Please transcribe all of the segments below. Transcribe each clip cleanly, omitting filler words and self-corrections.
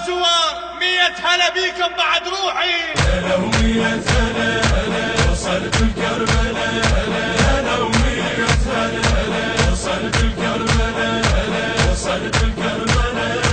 الزوار 100 هلا بيكم بعد روحي. هلا و100 هلا هلا وصلت الكربلاء، هلا و100 هلا هلا وصلت الكربلاء، هلا وصلت الكربلاء.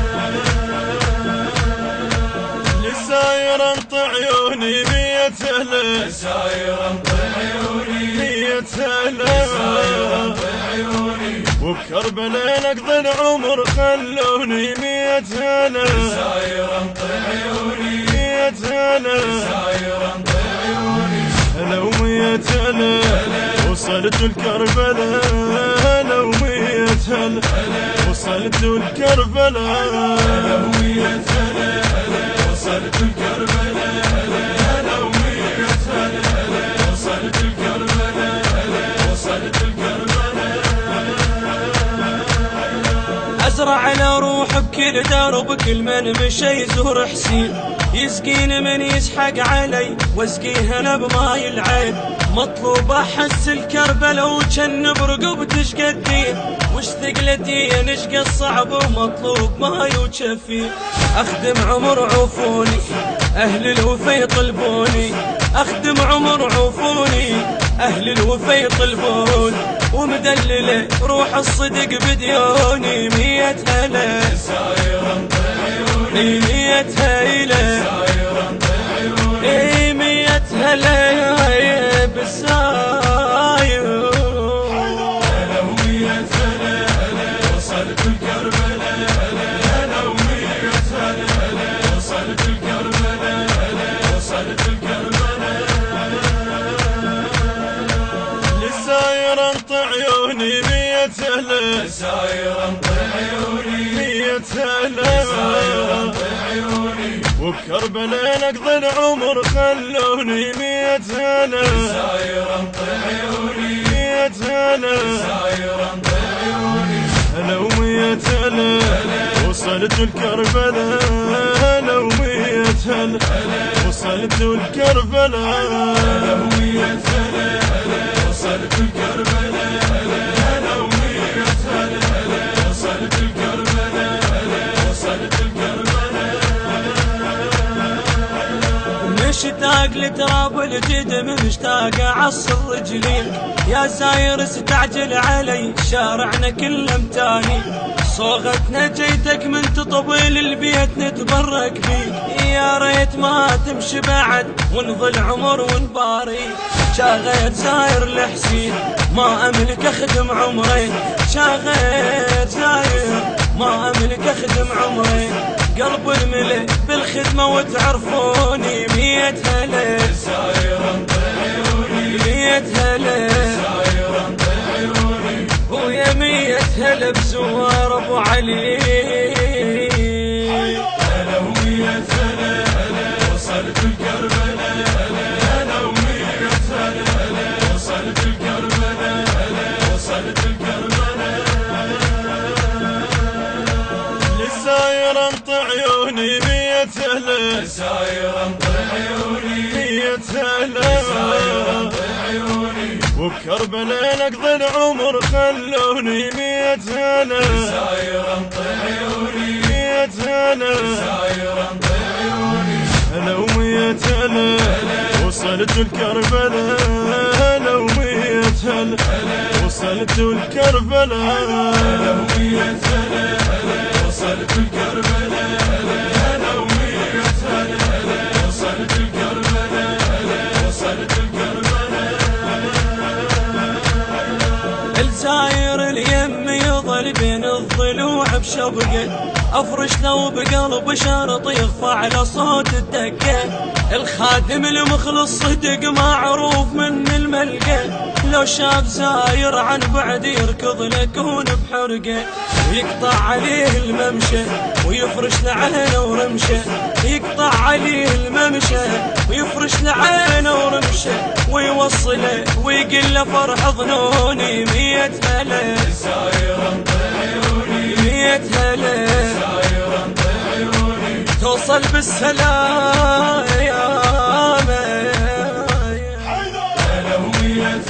لساير انط عيوني 100 هلا، لساير انط عيوني 100 هلا، لساير انط عيوني وبكربلاء نقضي العمر خلوني 100 هلا، لساير انط عيوني 100 هلا، لساير انط عيوني. هلا و100 هلا وصلت الكربلاء، هلا و100 هلا وصلت الكربلاء، هلا و100 هلا هلا وصلت الكربلاء، هلا و100 هلا هلا وصلت الكربلاء، هلا وصلت الكربلاء. أزرع الروح بكل درب، كل من مشى يزور حسين، يسقين من يسحق علي واسقيه انا بماي العين. مطلوب احس الكربلا وجن برقبتي شقدين، وش ثقلتي نشقى الصعب ومطلوب ماي وجفين. اخدم عمر عفوني اهل الوفا يطلبوني، اخدم عمر عفوني اهل الوفا يطلبوني، ومدلله روح الصدق بديوني 100 هلا لساير انط عيوني 100 هلا لساير انط عيوني 100 هلا بالساير. هلا و100 هلا هلا وصلت الكربلاء، هلا و100 هلا هلا وصلت الكربلاء، هلا وصلت الكربلاء. لساير انط عيوني 100 هلا، لساير انط عيوني 100 لساير هلا، انط عيوني وبكربلاء نقضي العمر خلوني 100 هلا، لساير انط عيوني 100 هلا، لساير انط عيوني. هلا و100 هلا وصلت الكربلاء، هلا و100 هلا وصلت الكربلاء، هلا و100 هلا هلا وصلت الكربلاء، هلا و100 هلا هلا وصلت الكربلاء، هلا وصلت الكربلاء. مشتاق لتراب الجدم، مشتاق اعصر رجليك يا ساير استعجل علي، شارعنا كله متاني. صوغتنا جيتك من تطبيل البيت نتبرك بيك، يا ريت ما تمشي بعد ونظل عمر ونباري. شاغيت ساير لحسين ما املك اخدم عمري، شاغيت ساير ما املك اخدم عمري. قلب الملئ بالخدمة وتعرفوني 100 هلا لساير انط عيوني 100 هلا لساير انط عيوني ويا 100 هلا بزوار ابو علي. هلا و100 هلا هلا وصلت الكربلاء، هلا و100 هلا هلا وصلت الكربلاء، هلا وصلت الكربلاء. لساير انط عيوني 100 هلا، لساير انط عيوني 100 لساير هلا، انط عيوني وبكربلاء نقضي العمر خلوني 100 هلا، لساير انط عيوني 100 هلا، لساير انط عيوني. هلا و100 هلا وصلت الكربلاء، هلا و100 هلا وصلت الكربلاء، هلا و100 هلا هلا وصلت الكربلاء، هلا و100 هلا هلا وصلت الكربلاء، هلا وصلت الكربلاء. الزاير اليم يظل بين الضلوع بشبقه، افرش لو بقلب شرط يخفى على صوت الدقه. الخادم المخلص صدق معروف من الملقى، لو شاف زاير عن بعد يركض لكون بحرقه. يقطع عليه الممشى ويفرش لعينه ورمشه، يقطع عليه الممشى ويفرش لعينه ورمشه، ويوصله ويقول له فرح ظنوني 100 هلا لساير انط عيوني 100 هلا لساير انط عيوني توصل بالسلام يا هلا و100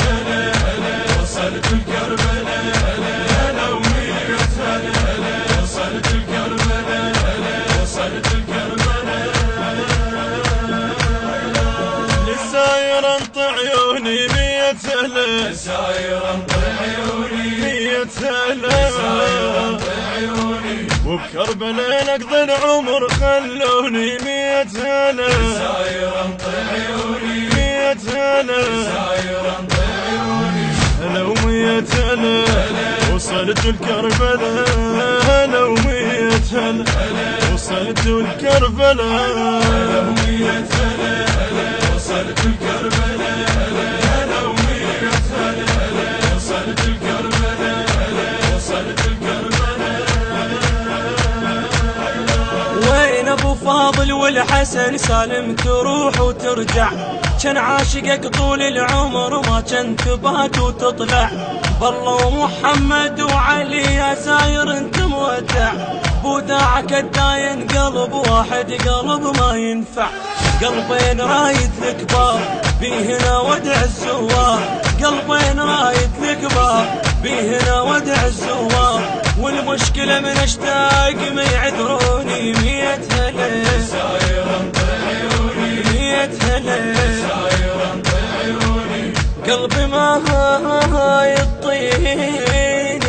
هلا هلا وصلت الكربلاء، هلا و100 هلا هلا وصلت الكربلاء، هلا وصلت الكربلاء. ساير انطي عيوني 100 هلا وبكربلاء نقضي العمر خلوني 100 هلا ساير انطي عيوني 100 هلا ساير انطي عيوني هلا و100 هلا وصلت الكربلاء هلا و100 هلا وصلت الكربلاء هلا و100 هلا وصلت الكربلاء هلا و100 هلا وصلت الكربلاء وصلت الكربلاء وين ابو فاضل والحسن سالم تروح وترجع كان عاشقك طول العمر ما كنت تبات وتطلع بالله ومحمد وعلي يا ساير انت مودع بوداعك الداين قلب واحد قلب ما ينفع قلبين رايد الكبار بيهنا ودع الزوار قلبين رايد الكبار بيهنا ودع الزوار والمشكلة من اشتاق ما يعذروني 100 هلا ساير انطي عيوني 100 هلا ساير انطي عيوني قلبي ما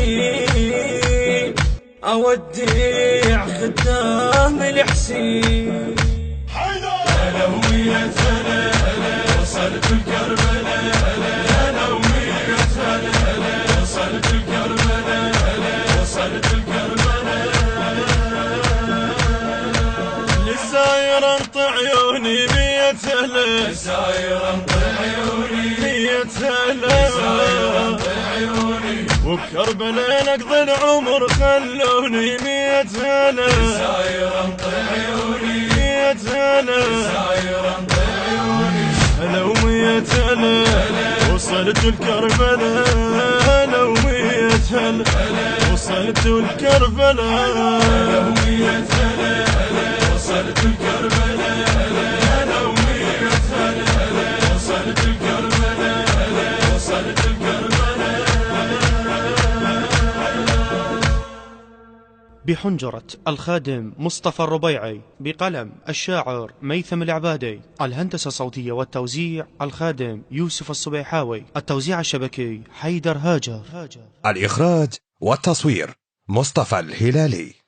يطيني اوديع خدام الحسين هلا و100 هلا وصلت الكربلاء هلا و100 هلا وصلت الكربلاء وصلت الكربلاء للساير انطي عيوني 100 هلا ساير انطي عيوني 100 هلا ساير انطي عيوني وبكربلاء نقضي العمر خلوني 100 هلا ساير انطي عيوني 100 هلا ساير انطي عيوني هلا و100 هلا وصلت الكربلاء هلا و100 هلا وصلت الكربلاء هلا و100 هلا وصلت الكربلاء هلا و100 هلا وصلت الكربلاء وصلت الكربلاء بحنجرة الخادم مصطفى الربيعي، بقلم الشاعر ميثم العبادي، الهندسة الصوتية والتوزيع الخادم يوسف الصبيحاوي، التوزيع الشبكي حيدر هاجر، الإخراج والتصوير مصطفى الهلالي.